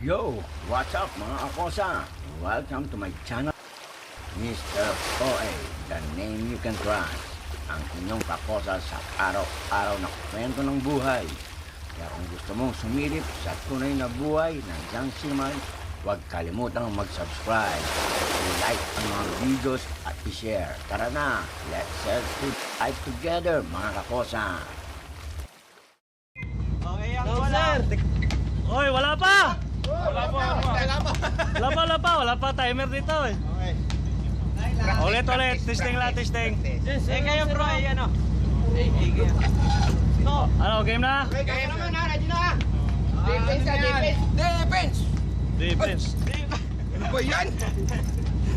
Yo, what's up mga kakosa? Welcome to my channel, Mr. OA, the name you can trust. Ang inyong kakosa sa araw-araw na kwento ng buhay. Kaya kung gusto mong sumilip sa tunay na buhay ng Young Seaman, huwag kalimutang mag-subscribe, i-like ang mga videos at i-share. Tara na, let's share food life together mga kakosa. Okay, ang No, wala. sir. Oy, wala pa! Wala pa timer dito eh. Ulit, testing lang, testing. Eh, kayo bro, eh, ano? No. Ano, game na? Kaya naman ha, ready na. Defense. Defense. Ano ba yan?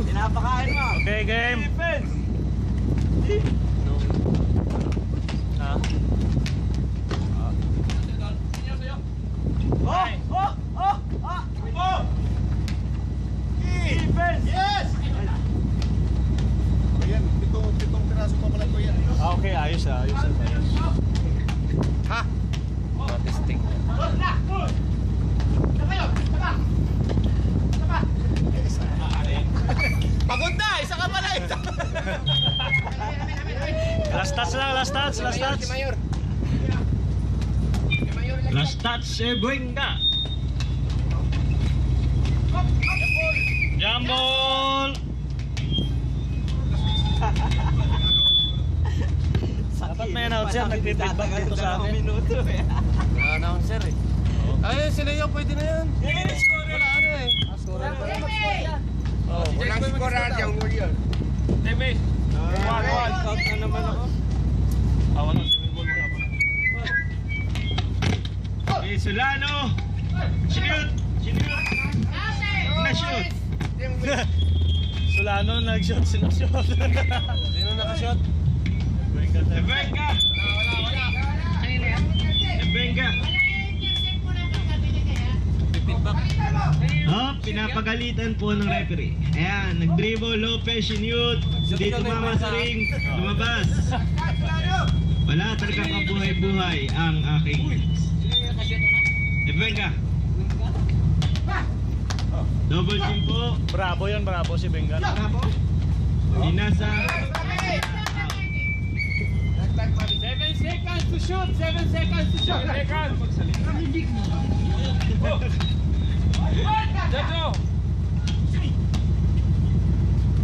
Pinapakain mo. Okay, game. Defense. Ah. Oh! Defense! Yes! Ayan, pitong piraso pa pala ko yan. Ah, okay, ayos. Ha? Testing. Pagod na! Isa ka pala! Last touch. Last touch, Buenga. Jambol. Dapat may announcer, nagpipidback dito sa amin. Minuto eh. Announcer eh. Ay, sila yung pwede na yan. Wala ano eh. Walang scorer yung Warrior. Temes. Count na naman ako. Wala si Mibol, wala pa. Okay, Solano. Shoot. Na-shoot. Solano nag-shoot, sinashoot. Sino nakashot? Ebenga. Oh, pinapagalitan po ng referee. Ayan, nag-dribble Lopez, sinute. Hindi tumama sa ring. Lumabas. Wala talagang kabuhay-buhay ang aking Ebenga. Double team po. Bravo si Benga. Dinasa. 7 seconds to shoot.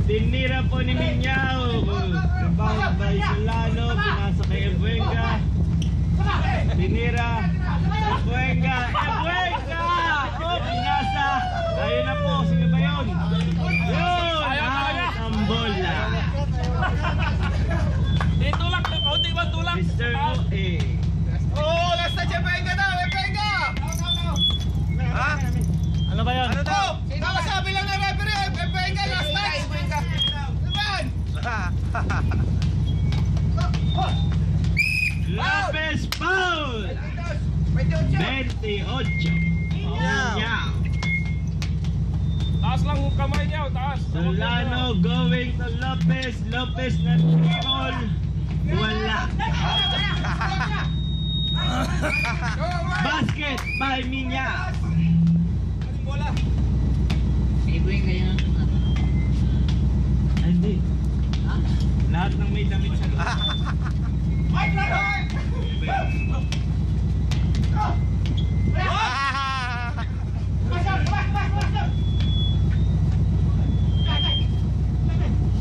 Tinira po ni Minyao. Rebound by Solano. Pinasa kay Ebenga. Tinira. Ebenga. Oh, pinasa. Ayun na po. Sino ba yun? Yun. Ang bola. Tulak. Mr. O.A. Oh, last touch yung Benga na! May Benga! Ha? Ano ba yun? Ano to? Nakasabi lang ng referee, may Benga, last touch! Naman! Lopez foul! 28. Minyao. Taas lang yung kamay niya, taas. Solano going to Lopez. Lopez na triple. Wala. Basket by Minya. Bola. Hindi. Lahat ng may damit sa loob.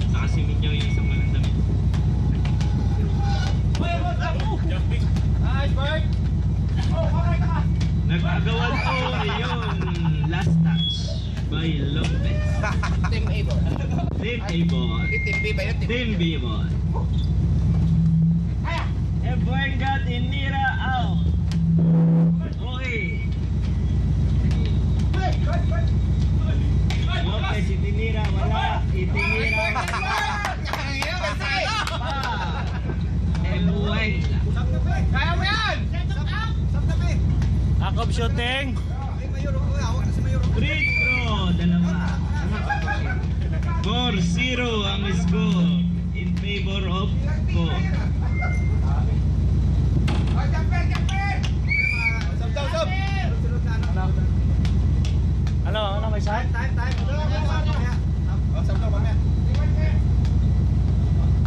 Saka si Minya yung isang walang damit. Nice, Berg. Nag-agawan po yun. Last touch by Lopez. Team A ball. Team A-ball. Team B ba yun? Team B-ball. Ebuenga tinira out. Okay. Lopez itinira, wala. Itinira, wala. Ebuenga. Kaya mo yan! Akop shooting. Free throw, dalawa. 4-0 ang score in favor of 4. Sab! Ano may side?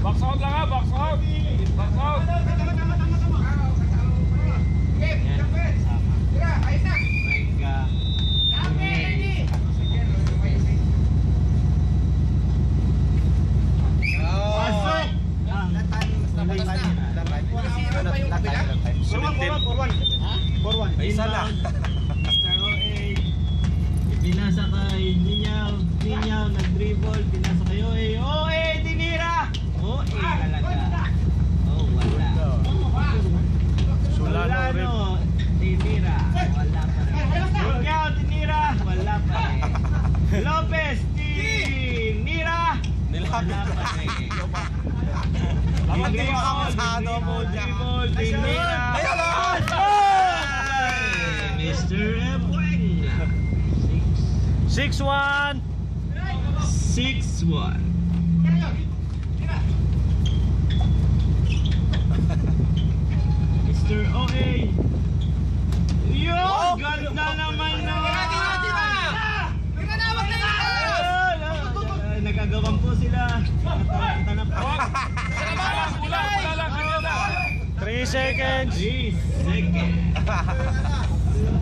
Box out lang ha, box out. Box out. Pasok! Isa lang. Mr. OA. Pinasa kay Ninyaw. Ninyaw nag-dribble. Pinasa kay OA. OA! Tinira! OA talaga. Oh, wala. Solano. Tinira. Wala pa rin. Ninyaw, tinira. Wala pa rin. Lopez, tinira. Wala pa rin. Hindi mo kapasado mo dyan. Dribble, tinira. Ayun o! Mr. Epueng. 6-1. 6-1. Mr. OA. Yun! Ganda naman naman! Nagagawan po sila. Tanap po. Wala lang, ganyan lang. 3 seconds. 3 seconds.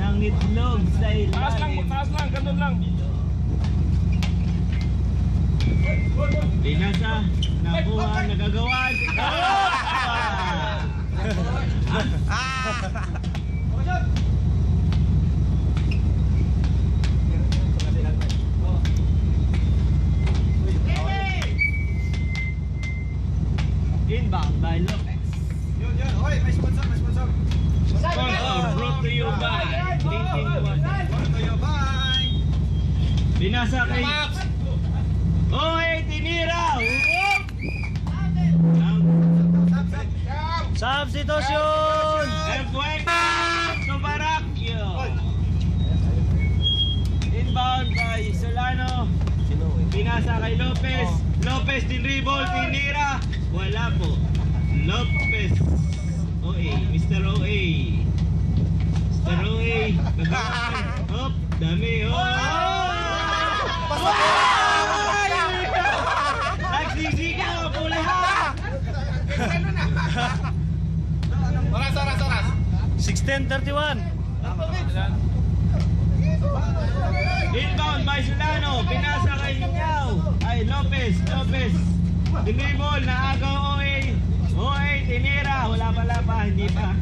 Nangitlog sa ilalim. Taas lang, ganun lang. Pinasa, nakuha, nagagawan. Inbound by Lopez. Sponsor brought to you by Thinking Water. Binasa kay tinira! Substitution. Erbuena Sobarakyo. Inbound by Solano. Binasa kay Lopez. Lopez tinribol, tinira. Wala po. Lopez. OA, Mr. OA. Mr. OA. Nagawan. Hop, dami. Nagsisigaw, pulihan! 16-31. Inbound by Solano. Pinasa kay Niao. Ay, Lopez. Dinibol na agaw OA. OA, tinira. Wala pa. Hindi pa.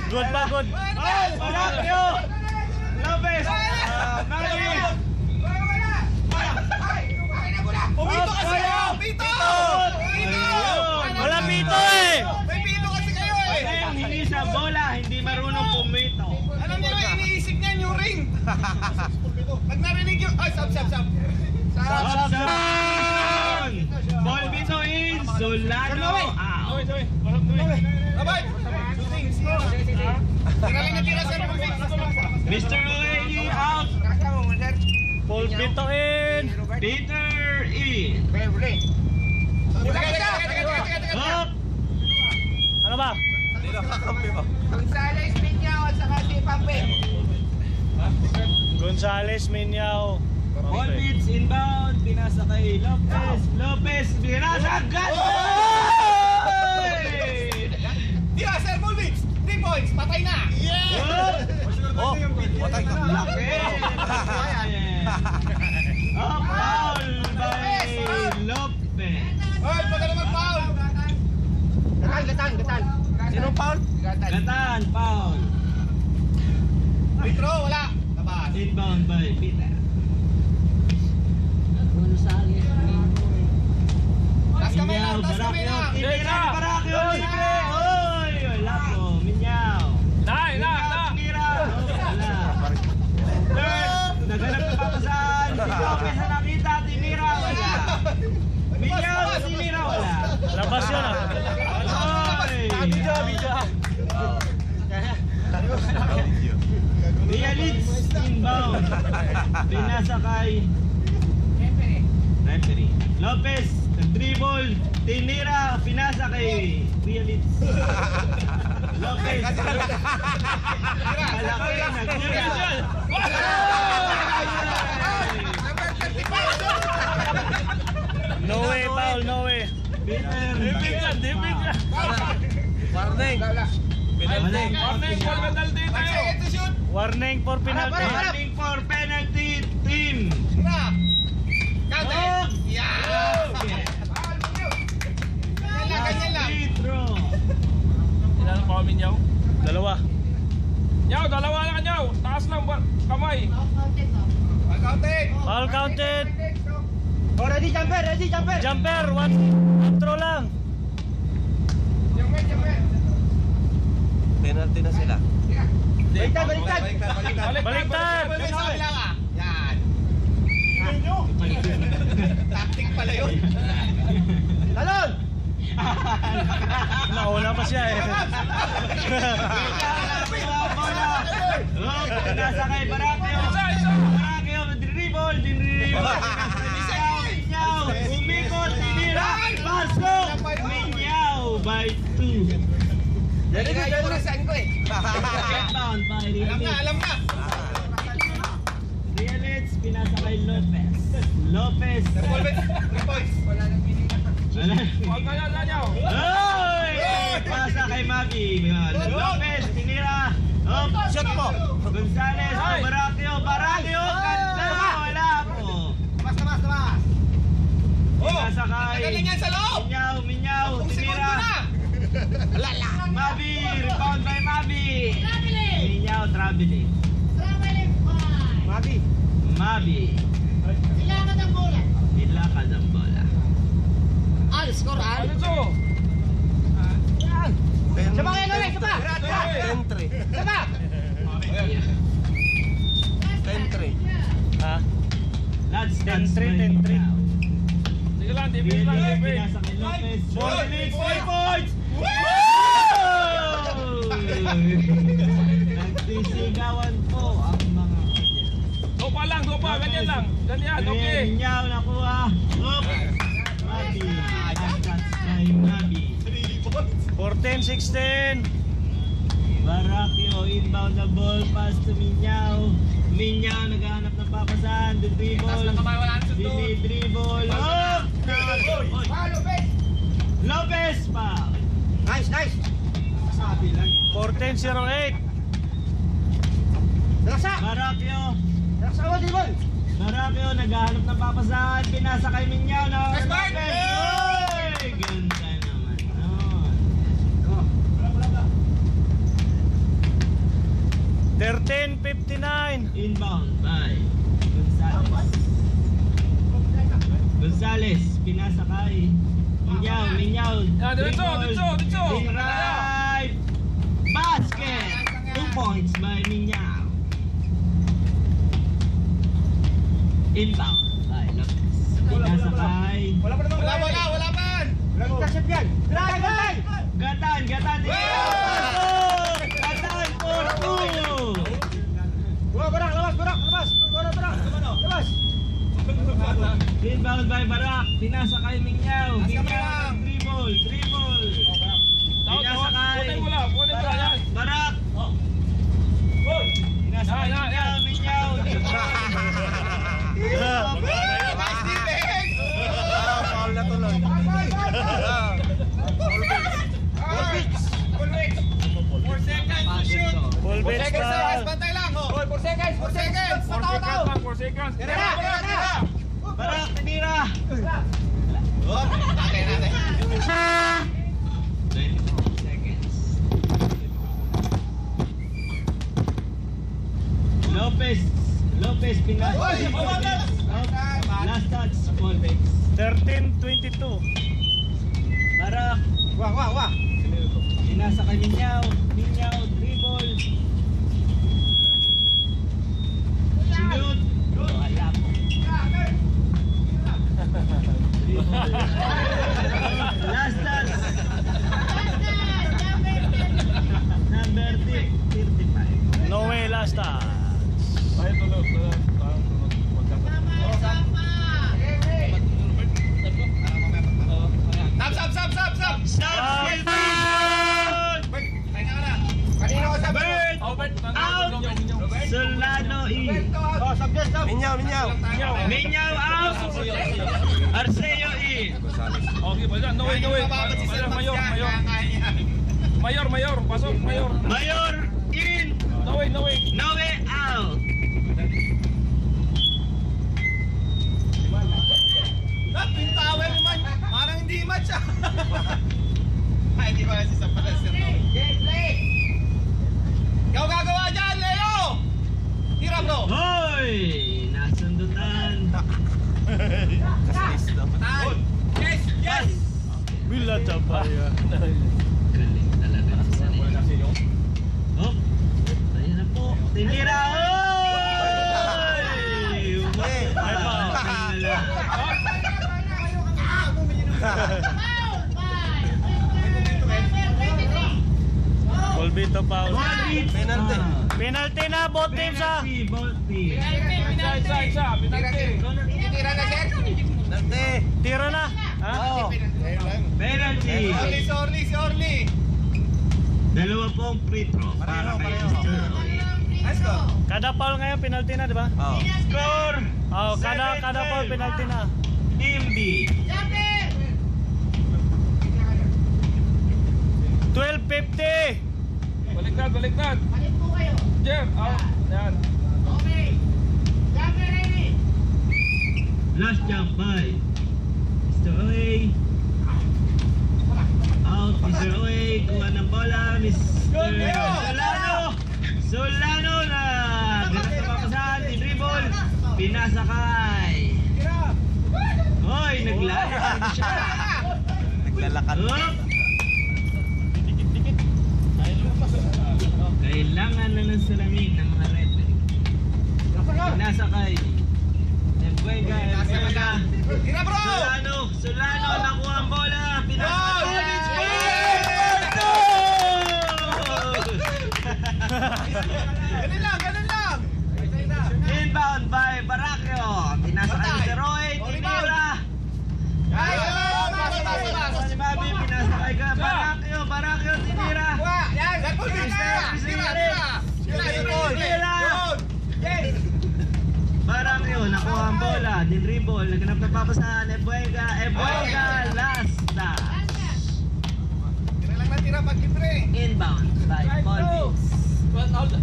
Good ba, good? Parakyo! Lopez! Nagis! Pumito kasi kayo! Pito! Wala pito eh! May pito kasi kayo eh! Kayang hindi sa bola, hindi marunong pumito. Alam niyo yung iniisip niyan, yung ring! Pag narinig yung... Ay, sab! Substitution! Volvito in, Solano out. Abay! Tira lang na tira sa Mr. O'Reilly out. Paul Pito in. Peter in. Up. Ano ba? Gonzales, Piñao at saka si Pape. Gonzales, Minyao. Volvits inbound. Pinasa kay Lopez. Pinasa agad. Tira, Sir Volvits! 3 points! Patay na! Oh, patay ka. Laki. Up, foul by Lopez. Hoy, pwede na mag-foul! Gatan. Sinong foul? Gatan, foul. Free throw, wala! Labas! Inbound by Peter. Taas kamay Minyaw, lang! Taas kamay Barakyo. lang! Tinira ni Barakyo. Libre. Oy, wala po. Minyaw. Na. Tinira. Wala. Third. Naganap na papasan. Si Lopez na nakita. Tinira. Wala. Minyaw. Tinira. Wala. Labas yun ah. Dialitz inbound. Pinasa kay referee. Lopez Nag-dribble, tinira, pinasa kay Realits. Lopez. Malaki, nagtira. No way, foul, no way. Peter. Warning. Penalty. Warning for penalty. Warning for penalty team. Counter! Yeah! Ganyan lang. Free throw. Ilan ang paumin niyaw? Dalawa. Yaw, dalawa lang niyaw. Taas lang kamay. Counting! Foul counted. Oh, ready, jumper! Ready, jumper! Jumper, one throw lang. Jumper! Penalty na sila. Baliktad, baliktad! Baliktad. Yan! Tactic pala yun! Talon! Nauna pa siya eh. Nasa kay Barakio. Barakio, dribble, dinribble. Minyaw, umikot, tinira, pasok. Minyaw by 2. Yan na saan ko eh! Down by Alam na! Realits, pinasa kay Lopez. Lopez. 3 points! Wala nang piling. Huwag ka yan, niyaw. Oy! Pasa kay Mavi. Lopez, tinira. Shot po. Gonzales, Barakio, Barakio. Ganda, wala po. Tamas! Pinasa kay Tagal lang yan sa loob! Minyaw, tinira. Lala! Mavi, rebound by Mavi. Minyaw, traveling. Mabi! Mavi, nilakad ang bola. Al, score al! Ano to? Saba kayo Noe, saba! 10-3. Saba! 10-3. Ha? Lads, 10-3, 10-3. Sige lang, defense lang, Realits, defense. pinasa kay Lopez. Realits, 3 points! Nagsisigawan po ang mga Dopa lang, dopa. Ganyan lang. Ganyan, okay. Minyaw nakuha. Oop! Mabi. Shots kay Mabi. 14-16. Barakio, inbound na ball, pass to Minyaw. Minyaw, naghahanap ng papasan. Dribble. Dribble. Oh! Lopez pa. Nice! Sabi lang. 14-08. Laksa! Barakio. Laksa mo, Dimon! Barakio, naghahanap ng papasan. Pinasa kay Minyaw na. Nice, Mark! Oy! Ganda naman nun. 13-59. Inbound by Gonzales. Gonzales, pinasa kay Minyaw. Dito. In right. Basket. 2 points by Minyaw. Inbound by Lopez. Pinasa kay Wala pa! Walang intercept yan! Gatan! Gatan. Gatan for 2. Labas! Inbound by Barak. Pinasa kay Minyaw. Minyaw. Dribble. Pinasa kay Kunin mo lang, yan. Barak. Pinasa kay Minyaw. Nice defense! Foul na tuloy. Full reach! 4 seconds to shoot! Full 4 bench seconds na, guys! foul. Pantay lang! 4 seconds! 4 seconds! 4 seconds. Tira! Barak, tinira. Natin! 24 seconds. Lopez pinasa. Last touch, small base. 13-22. Barak, Wah! pinasa kay Minyaw, dribble. Shoot. Wala po. Dribble. Last touch. Number 35. No way, last touch. Ay, tulog. Substitution! Kanino ka sabi? Bird! Out! Solano E. Minyaw. Minyaw out! Arceo E. Okay, wala. No way. Mayor. Pasok, mayor. Mayor in. No way. Noe out. Yung tower naman, parang hindi match ah. Ay, hindi pala si Sampalas. Ikaw gagawa dyan, Leo! Tira bro! Hoy! Nasundutan. Patay! Yes! Wala tabaya. Galing talaga ng sarili. Oh! Tayo na po. Tinira! Hoy! Ay, pa. Volvito foul. Penalty. Penalty na, both teams ha. Both teams. Isa. Penalty. Tira na, sir! Nante! Tira na. Ha? Oo. Penalty. Si Orly! Dalawa pong free throw para kay Mr. Roy. Let's go! Kada foul ngayon, penalty na, di ba? Score! Oh, kada foul, penalty na. Team B. 12:50. Baliktad. Jeff, out. Yan. Last jump by Mr. Oy. Out Mr. Oy. Kuha ng bola Mr. Solano na ganap na papasahan. Dribble. Pinasakay. Hoy, naglalakad siya. Naglalakad. Up. Kailangan na ng salamin ng mga referee. Pinasakay. Embuega. Tira bro! Solano, nakuha ang bola. Pinasakay. Ganun lang! Inbound by Baracchio. Pinasakay si Roy. Tinira. Ay! Si Bobby, pinasakay ka. Baracchio, tinira. Yan! Baracchio, nakuha ang bola. Dinribble, naganap na papasahan. Embuega, last touch. Tira pag-libre! Inbound by Paul Vince.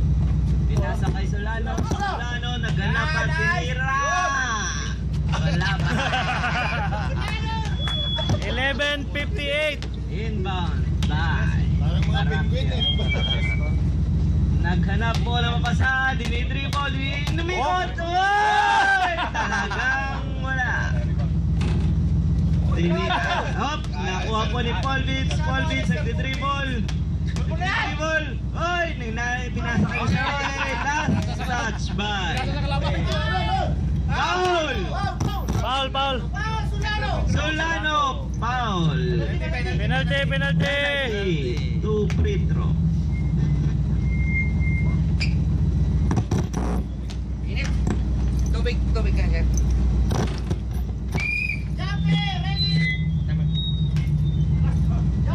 Pinasakay Solano, naganap at tinira. Wala pa. 11:58. Inbound by naghanap po na mapasa, dinidribble, numikot. Uy! Talagang wala. Nakuha po ni Paul Vince, nagdidribble. Oy! Pinasakay siya. Last touch by Paul! Solano, foul. Penalty. 2 free throw. Tubig ka, sir.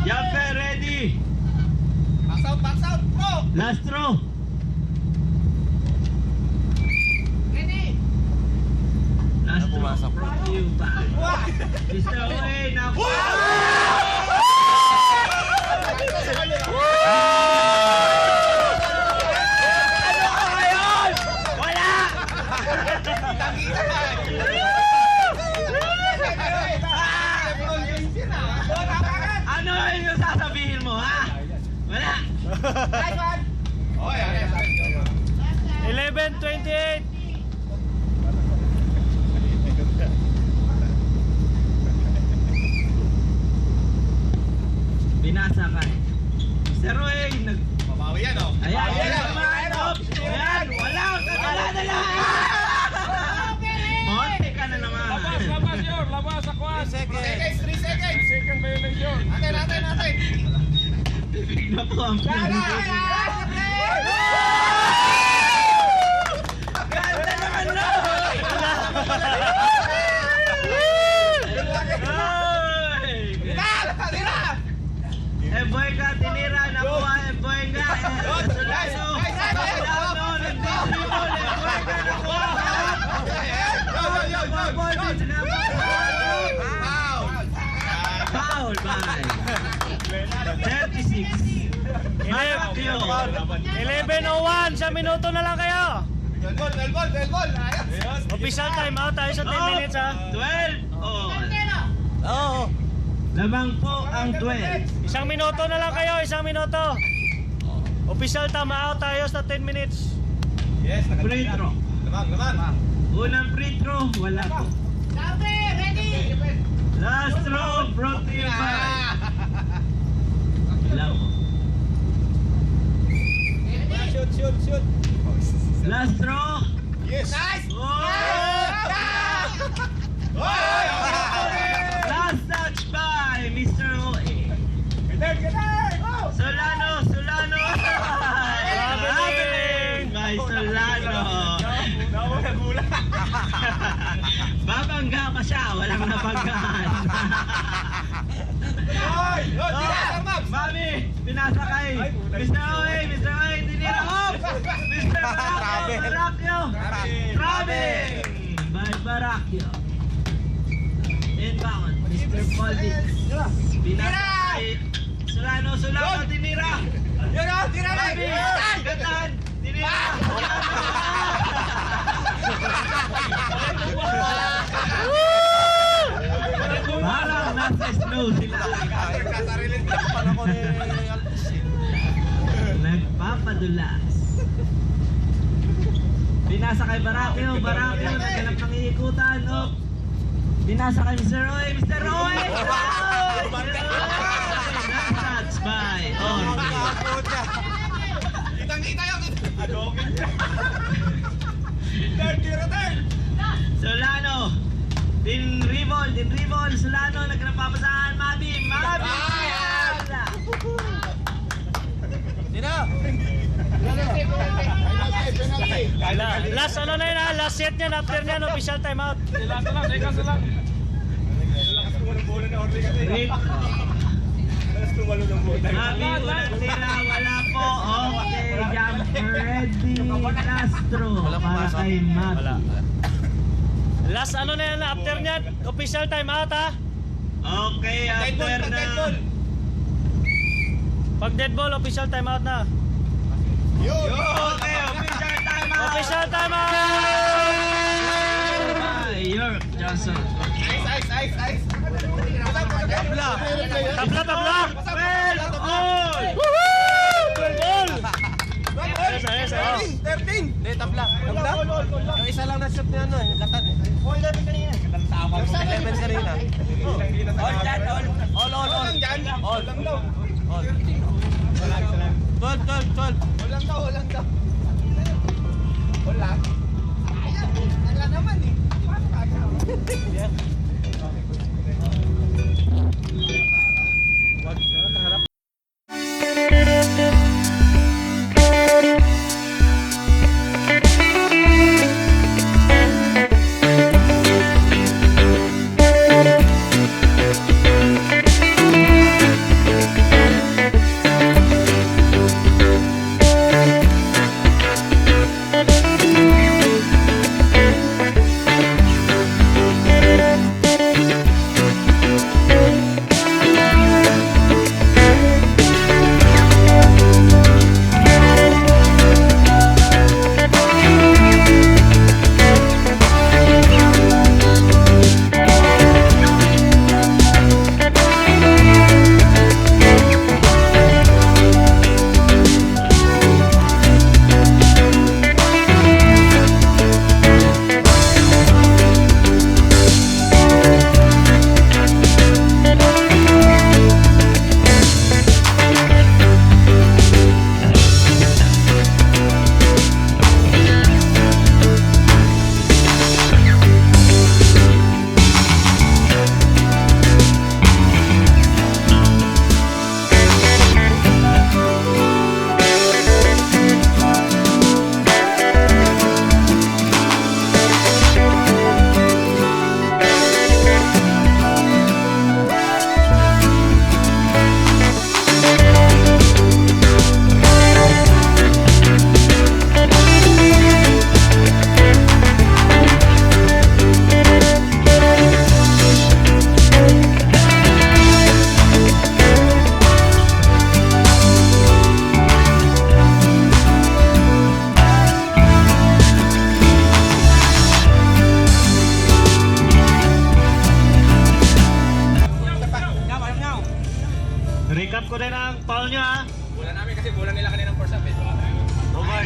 Jumper ready. Box out, bro! Last throw. Last throw. Brought to you by Mr. Oy. Nakuha. Ano yung sasabihin mo, ha? Wala. 11:28. Pinasakay. Mr. Roy, Mabawi yan, oh. Ayan, ayan, wala, kakala na lang. Monte ka na naman. Labas, Aquas. 3 seconds! Second violation. Natin! Bigla po ang ganda naman na. Ay! Marakyo. 11:01, sa minuto na lang kayo. 12 gol. Ayos. Official time out tayo sa 10 minutes ha. 12 all. Oo. Lamang po ang 12. Isang minuto na lang kayo, isang minuto. Official time out tayo sa 10 minutes. Yes, Free throw. Lamang. Unang free throw, wala po. Last throw, brought to you by. Wala po. Shoot. Last throw. Yes. Nice. Oh! Last touch by Mr. Oe. Solano. Traveling by Solano. Babangga pa siya, walang nabanggaan. Mami, pinasakay. Mr. Oe, tinira off. Mr. Barakyo. Traveling by Barakyo. Inbound, Mr. Poldic. Pinasakay. Solano, tinira. Mami, gatan. Tinira. Parang nasa snow sila. Nagpapadulas. Binasa kay Barakyo, naghanap ng iikutan. Oh. Binasa kay Mr. Roy. That's by Orly. Kitang-kita yun. Third. Solano. Din Rivol, Solano, nagpapasahan. Mabi. Last ano na yun ha, last set niyan, after niyan, official time out. Rick. Mabi, unang tira, wala po. Okay, jumper ready. Castro, para kay Mabi. Wala. Last ano na yan, after niyan, official time out ha. Okay, after na. Pag dead ball, official time out na. Okay, official time out. Official time out! By York Johnson. Ice. Tabla! Well, all. Goal! Ayos. 13. Hindi, tabla. Yung isa lang na shoot niya ano eh, katan eh. 11 kanina. 11 kanina. All. Walang dyan. All. Walang daw. All. 12. Walang daw. Wala. Wala naman eh.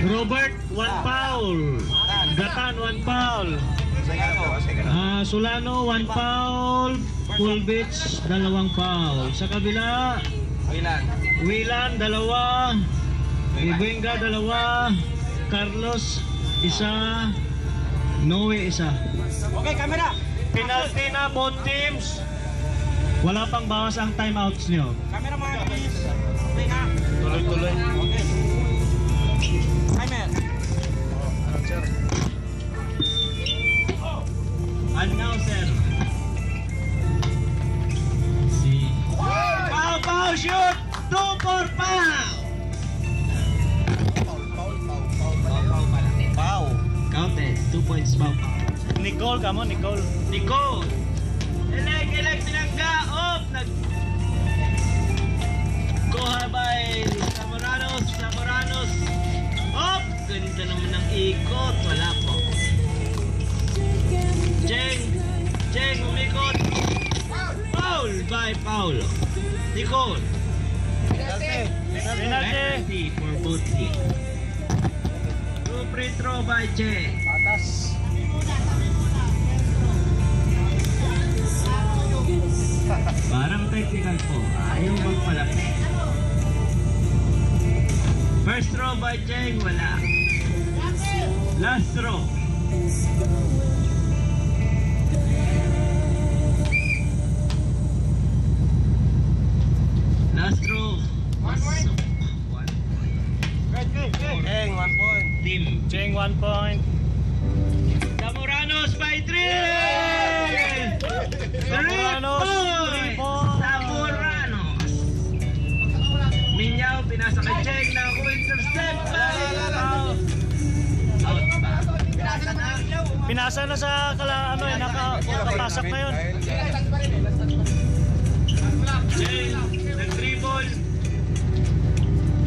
Robert, 1 foul. Gatan, 1 foul. Solano, 1 foul. Pulbits, 2 foul. Sa kabila, Wilan, 2. Ibenga, 2. Carlos, 1. Noe, 1. Okay, camera. Penalty na both teams. Wala pang bawas ang timeouts nyo. Camera mga please. Okay na. Tuloy-tuloy. Okay. Timer. Announcer. Si Pau, shoot! 2 for Pau! Pau. Counted. 2 points, Pau. Nicole, kamo, Nicole. Nicole! Elek, pinangga! Off! Kuha by Lamoranos. Off! Ganda naman ng ikot. Wala po. Jeng, umikot. Foul by Paulo. Nicole. Penalty for both teams. 2 free throw by Jeng. Atas. Parang technical po. Ayaw magpalaki. First throw by Jeng, wala. Last throw. Last throw. Eng, 1 point. Team. Jeng 1 point. Zamoranos by 3! Zamoranos, 3 points. Zamoranos. Minyaw, pinasa kay Jeng na intercept. Out ba? Pinasa na sa nakapasok na yun. Jeng, nag-dribble.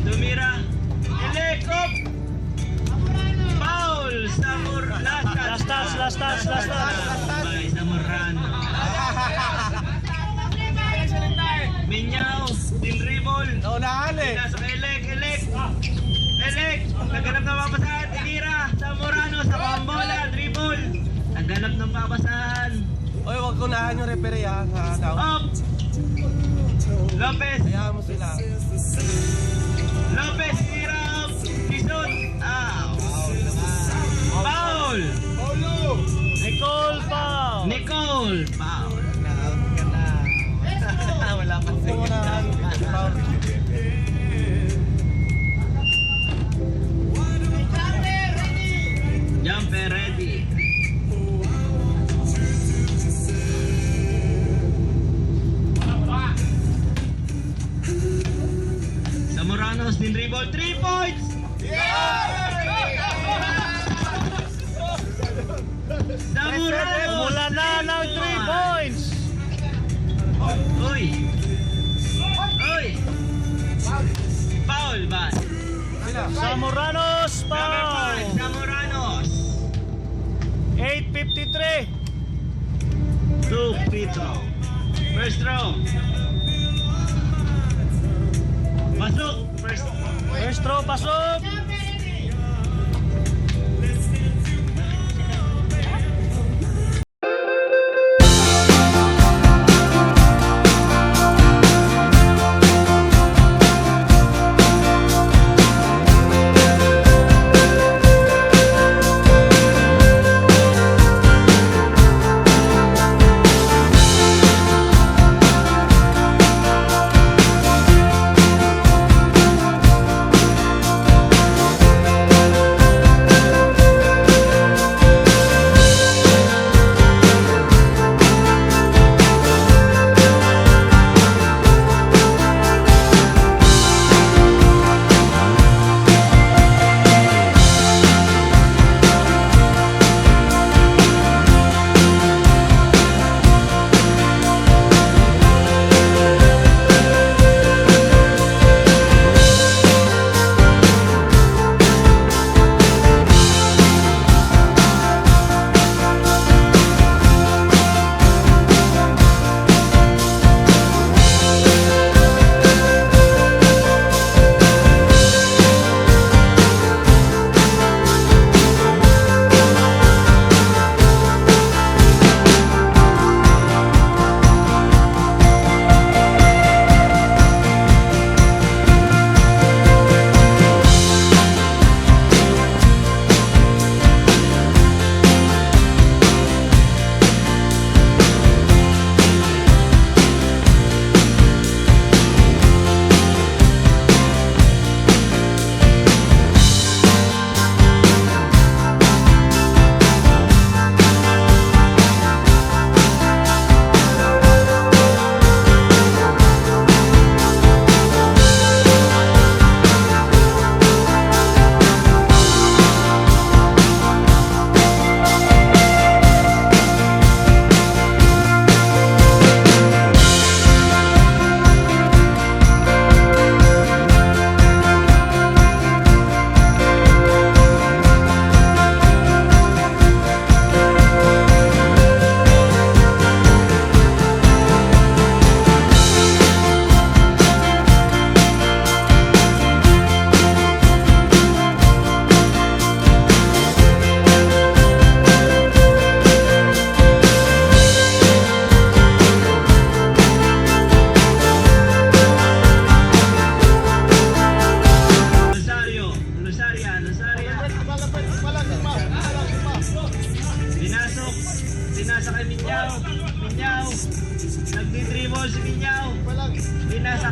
Tumira. Elekop. Foul. Last touch. By Zamorano. Minyaw. Team dribble. Naunahan eh. Pinasa kay Elek. Naghanap ng papasahan. Tinira. Zamorano sa pambola. Dribble. Naghanap ng papasahan. Oy, wag ko nahan yung referee ha. Up. Lopez. Hayaan mo sila. Lopez, tira up. Dizon. Foul. Nicole, foul. Wala pa sa unahan. Jumper ready. Zamoranos din dribble, 3 points! Zamoranos! Mula na ng 3 points! Uy! Foul ba? Zamoranos, foul! Zamoranos! 8:53. 2 free throw. First throw. Pasok. First throw, pasok.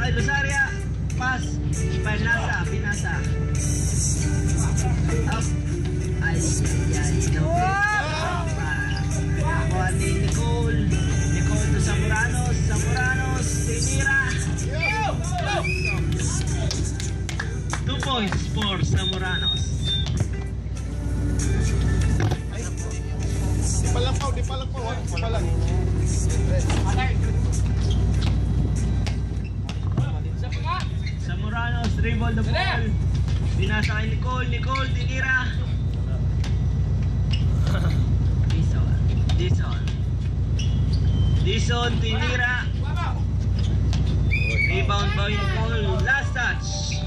kay Lusaria. Pass. Pinasa. Up. Ay. No. Nakuha ni Nicole. Nicole to Zamuranos. Zamuranos. Tinira. 2 points for Zamuranos. Di palampaw. Di palang. Zamuranos dribble the ball. Binasa kay Nicole, tinira. Dison, tinira. Rebound by Nicole, last touch.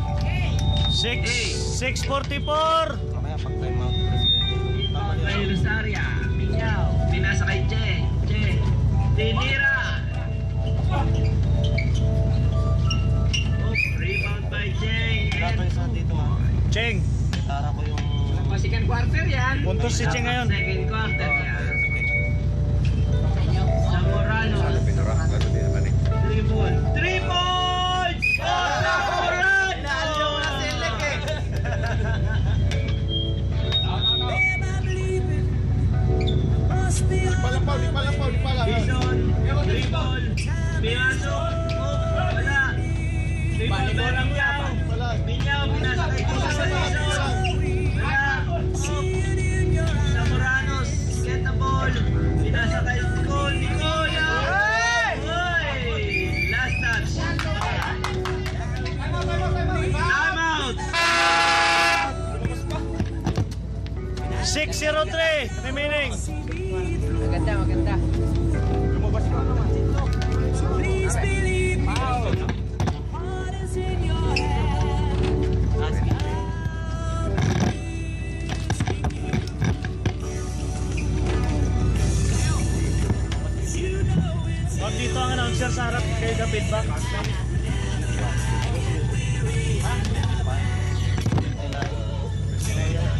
6:44. Mamaya pag time out. Kay Rosaria, Minyaw, binasa kay Che, tinira. Rebound by Che. Dapat sa dito ha. Cheng. Tara ko yung... Second quarter yan. Puntos si Cheng ngayon. Second quarter yan. Zamorano. 3 points! Zamorano! Di palampaw. Bison, dribble, pinasok, wala. Dribble by Minyaw, pinasa kay Bison, wala. Zamoranos, get the ball, pinasa kay Nicole, last touch. Time out! 6:03 remaining. Maganda. Dito ang announcer sa harap kay the feedback.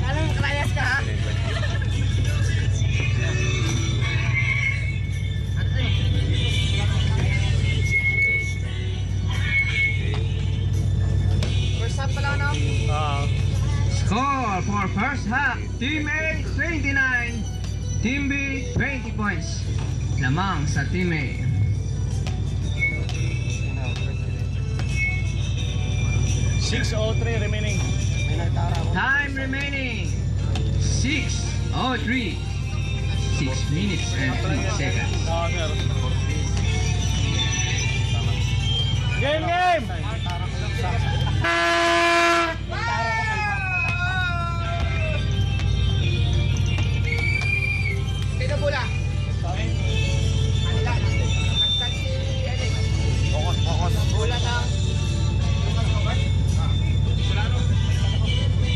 Anong krayas ka ha? First half pala no? Score for first half, Team A 29, Team B 20 points. Lamang sa Team A. .03 remaining. May nagtara ko. Time remaining 6:03. 6 minutes and 3 seconds. Game! Sino pula? Anila. Nagtag si Eric. Focus. Pula na.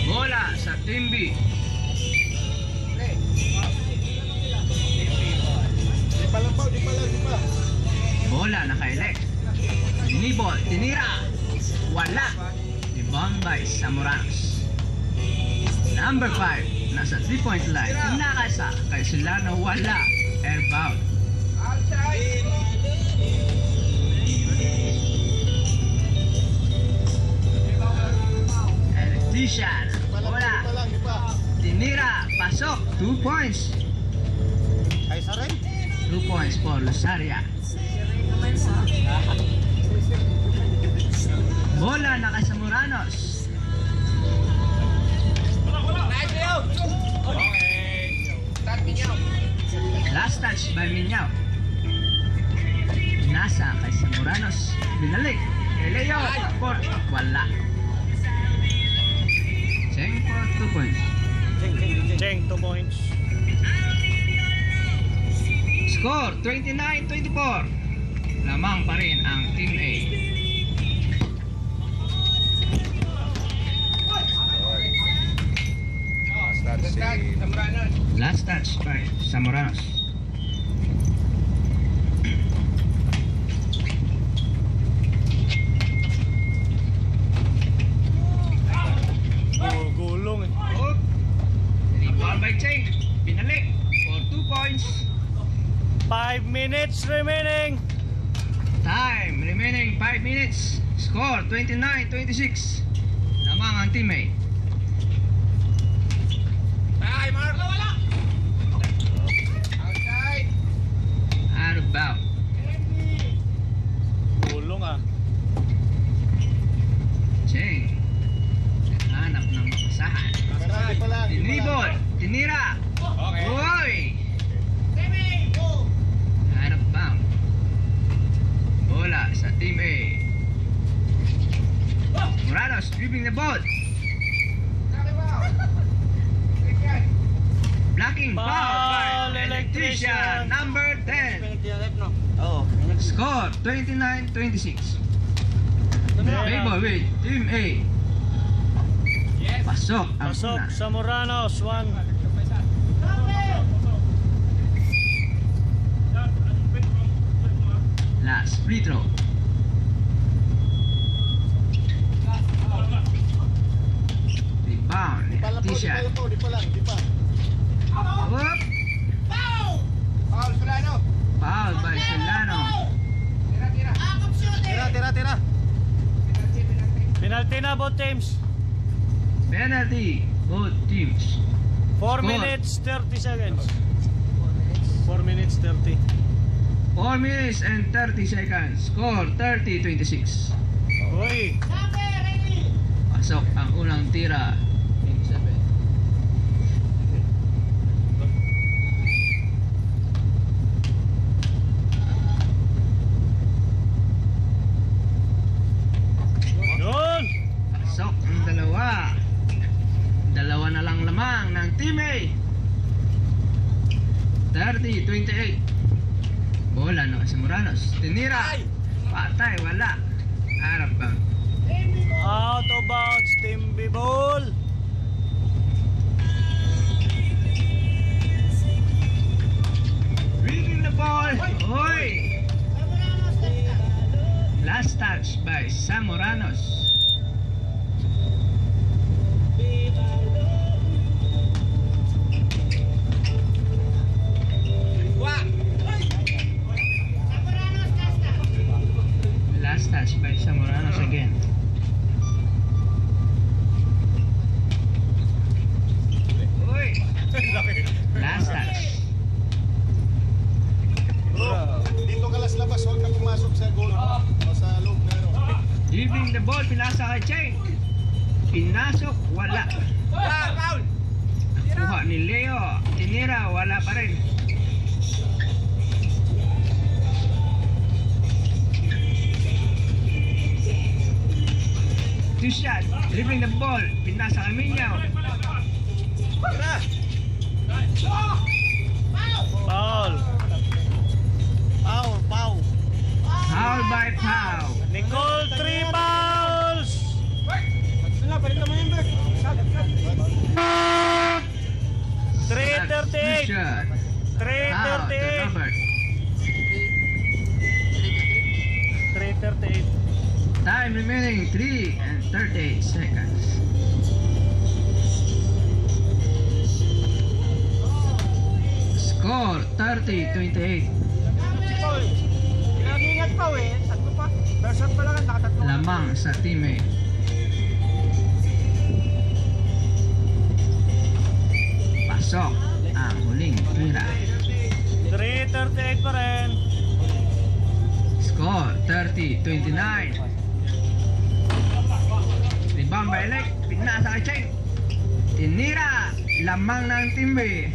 Bola sa Team B. Di palampaw. Bola naka-elect. Nibol, tinira. Wala. Rebound by Zamuranos. Number 5, nasa 3-point line. Nakasa kay Solano, wala. Airbound. Electrician, wala. Tinira, pasok. 2 points. Ay, sa rin. 2 points for Lusaria. Bola na kay Zamuranos. Last touch by Minyaw. Nasa kay Zamuranos. Binalik. Leo. Port. Wala. Cheng for 2 points. Cheng, 2 points. Score 29-24. Lamang pa rin ang Team A. Last touch by Zamuranos. Gulong eh. Rebound by Cheng. Binalik for 2 points. 5 minutes remaining. Time remaining 5 minutes. Score 29-26. Lamang ang teammate. Ay, Mark! Wala! Outside! Out of bound. Tulong ah. Cheng. Hanap ng mapasahan. Tinibol. Tinira. Okay. Uy! Out of bound. Bola sa team A. Moranos dribbling the ball. Blocking foul Foul, by electrician electrician. number 10. Oo. Score 29-26. Favor with team A. Pasok ang Pasok una. sa Moranos, 1. Last free throw. Rebound, electrician. Whoop! Foul, Solano! Foul by Solano. Tira. Penalty na both teams. Penalty, both teams. 4 Score. minutes, 30 seconds. 4 minutes, 30. 4 minutes and 30 seconds. Score 30-26. Uy! Pasok ang unang tira. Yun! Pasok ang dalawa. Dalawa na lang lamang ng team A. 30-28. Bola no sa Moranos. Tinira. Patay, wala. Harap ba? Out of bounds, team B ball. Bringing the ball. Hoy! Last touch by Sam Moranos. Last touch by Sam Moranos again. Uy! Last touch. Dito ka labas, huwag ka pumasok sa goal. O sa loob na ano. Dribbling the ball, pinasa kay Cheng. Pinasok, wala. Foul! Kuha ni Leo. Tinira, wala pa rin. Two shot, dribbling the ball, pinasa kay Minyaw. Foul. Foul by Pau. Nicole, 3 fouls. That's two 3:38. shot. Foul to 3:38. Robert. 3:38. Time remaining 3 and 38 seconds. Score 30-28. Pinag-iingat pa eh. Tatlo pa. First shot pa lang, nakatatlo. Lamang sa teammate. Pasok ang huling tira. 3:38 pa rin. Score 30-29. Rebound by Elec. Pinasa kay Cheng. Tinira. Lamang ng team B.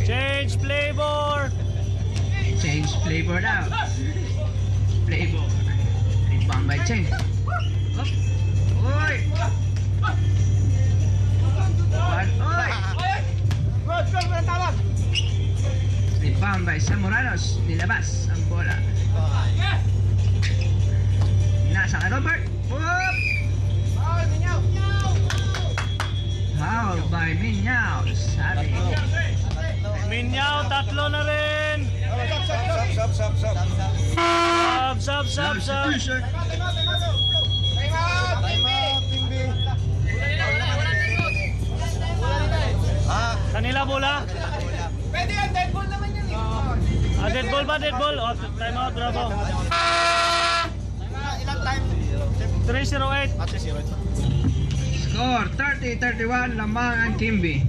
Change playboard. Change flavor daw. Flavor. Rebound by Cheng. Up. Oy! Oy! Good, walang tawag. Rebound by Sam Moranos. Nilabas ang bola. Nasa kay Robert. Up! Foul, Minyaw. Foul by Minyaw. Sabi. Minyaw, 3 na rin. Sub. Substitution. Time out, Team B. Kanila bola. Pwede yan, dead ball naman yan eh. Dead ball ba? Dead ball. Oh, time out, bravo. 308. At 0. Score 30-31 lamang ang Team B.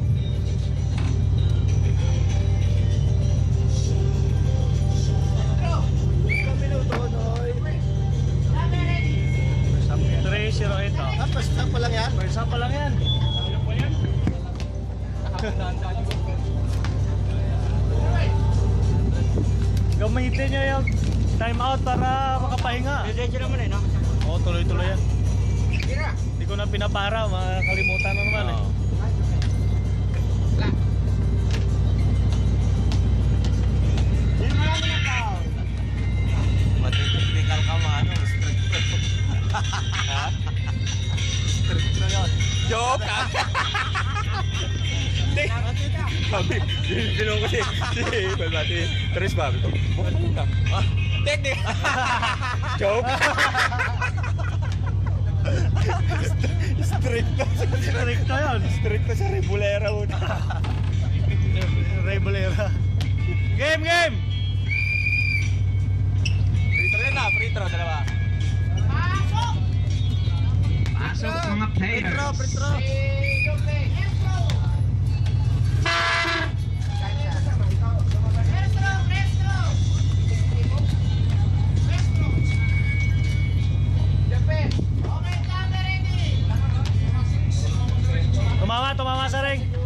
First time pa lang yan. First up pa lang yan. Gamitin niya yung time out para makapahinga. Diretso naman eh, no? Oo, tuloy-tuloy yan. Hindi ko na pinapara, makakalimutan na naman eh. Matitikal ka mo, ano? Strict ha? Strict na yun. Joke ah! Hindi. Sabi, ginong ko si Balbati. Tres ba? Bukan mo ka. Teknik! Joke! Strict na. Strict na yun. Strict na sa Rebulera mo. Rebulera. Game, game! Free throw yan na, free throw, dalawa. Pasok mga players. Free throw. Tumama sa ring.